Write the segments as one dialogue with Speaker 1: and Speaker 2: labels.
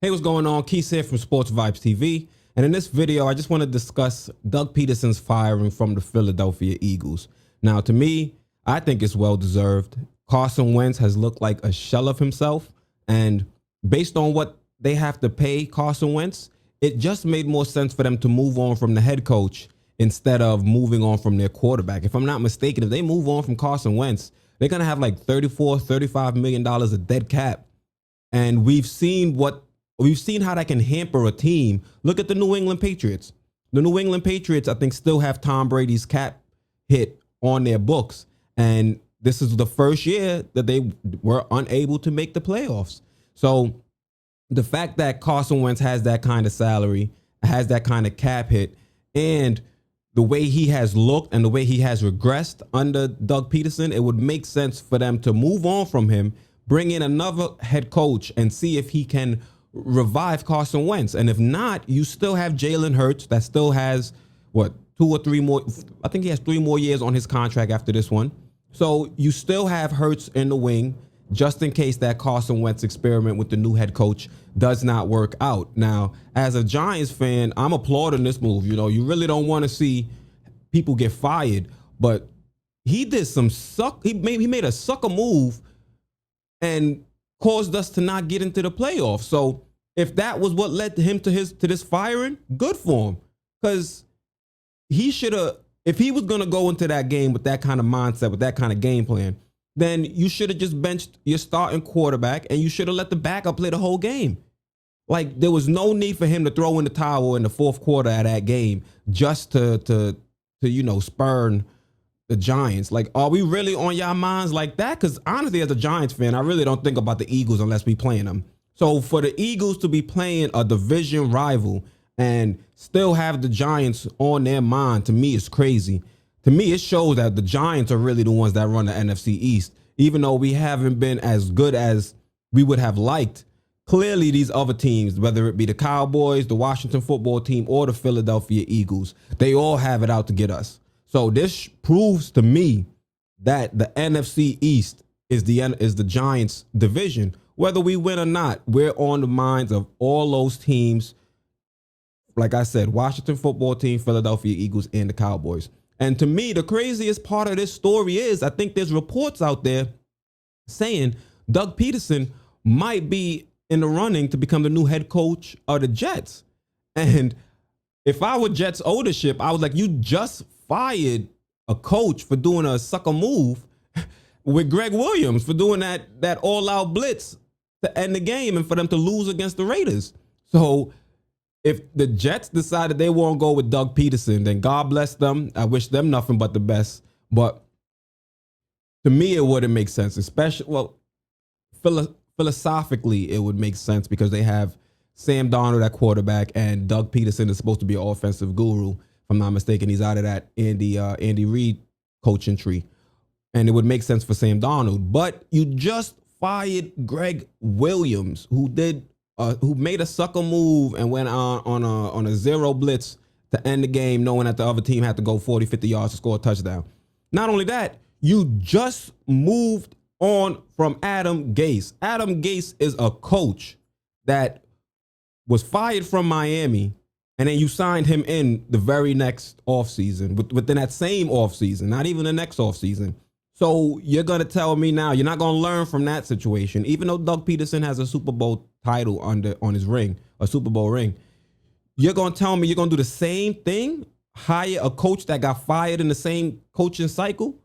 Speaker 1: Hey, what's going on? Keith here from Sports Vibes TV. And in this video, I just want to discuss Doug Pederson's firing from the Philadelphia Eagles. Now, to me, I think it's well-deserved. Carson Wentz has looked like a shell of himself. And based on what they have to pay Carson Wentz, it just made more sense for them to move on from the head coach instead of moving on from their quarterback. If I'm not mistaken, if they move on from Carson Wentz, they're going to have like $34-35 million of dead cap. And we've seen how that can hamper a team. Look at the New England Patriots. The New England Patriots, I think, still have Tom Brady's cap hit on their books. And this is the first year that they were unable to make the playoffs. So the fact that Carson Wentz has that kind of salary, has that kind of cap hit, and the way he has looked and the way he has regressed under Doug Pederson, it would make sense for them to move on from him, bring in another head coach, and see if he can revive Carson Wentz. And if not, you still have Jalen Hurts that still has, 2 or 3 more, I think he has 3 more years on his contract after this one. So you still have Hurts in the wing just in case that Carson Wentz experiment with the new head coach does not work out. Now, as a Giants fan, I'm applauding this move. You know, you really don't want to see people get fired, but he did he made a sucker move and caused us to not get into the playoffs. So if that was what led him to this firing, good for him. Because he should have, if he was going to go into that game with that kind of mindset, with that kind of game plan, then you should have just benched your starting quarterback and you should have let the backup play the whole game. Like, there was no need for him to throw in the towel in the fourth quarter of that game just to spurn the Giants. Like, are we really on y'all minds like that? Because honestly, as a Giants fan, I really don't think about the Eagles unless we playing them. So for the Eagles to be playing a division rival and still have the Giants on their mind, to me, is crazy. To me, it shows that the Giants are really the ones that run the NFC East. Even though we haven't been as good as we would have liked, clearly these other teams, whether it be the Cowboys, the Washington football team, or the Philadelphia Eagles, they all have it out to get us. So this proves to me that the NFC East is the Giants division. Whether we win or not, we're on the minds of all those teams. Like I said, Washington football team, Philadelphia Eagles, and the Cowboys. And to me, the craziest part of this story is I think there's reports out there saying Doug Pederson might be in the running to become the new head coach of the Jets. And if I were Jets ownership, I was like, you just fired a coach for doing a sucker move with Greg Williams for doing that all-out blitz to end the game and for them to lose against the Raiders. So if the Jets decided they won't go with Doug Pederson, then God bless them. I wish them nothing but the best. But to me, it wouldn't make sense, especially, philosophically, it would make sense because they have Sam Darnold at quarterback and Doug Pederson is supposed to be an offensive guru. If I'm not mistaken, he's out of that Andy Reid coaching tree. And it would make sense for Sam Darnold. But you just fired Greg Williams, who made a sucker move and went on a zero blitz to end the game, knowing that the other team had to go 40, 50 yards to score a touchdown. Not only that, you just moved on from Adam Gase. Adam Gase is a coach that was fired from Miami, and then you signed him in the very next offseason, within that same offseason, not even the next offseason. So you're going to tell me now you're not going to learn from that situation, even though Doug Pederson has a Super Bowl title on his ring, a Super Bowl ring. You're going to tell me you're going to do the same thing, hire a coach that got fired in the same coaching cycle?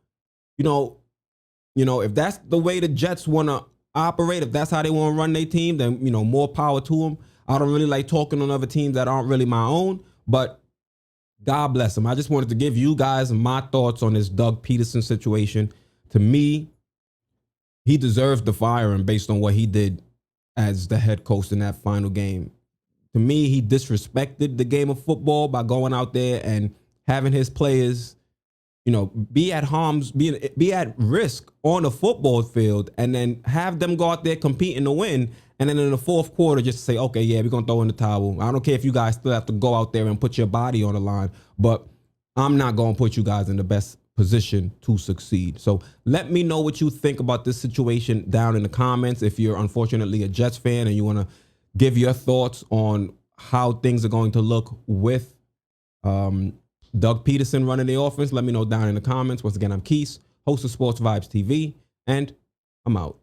Speaker 1: You know, if that's the way the Jets want to operate, if that's how they want to run their team, then, more power to them. I don't really like talking on other teams that aren't really my own, but God bless them. I just wanted to give you guys my thoughts on this Doug Pederson situation. To me, he deserves the firing based on what he did as the head coach in that final game. To me, he disrespected the game of football by going out there and having his players, be at risk on the football field, and then have them go out there competing to win. And then in the fourth quarter, just say, okay, yeah, we're going to throw in the towel. I don't care if you guys still have to go out there and put your body on the line, but I'm not going to put you guys in the best position to succeed. So let me know what you think about this situation down in the comments. If you're unfortunately a Jets fan and you want to give your thoughts on how things are going to look with Doug Pederson running the offense. Let me know down in the comments. Once again, I'm Keith, host of Sports Vibes TV, and I'm out.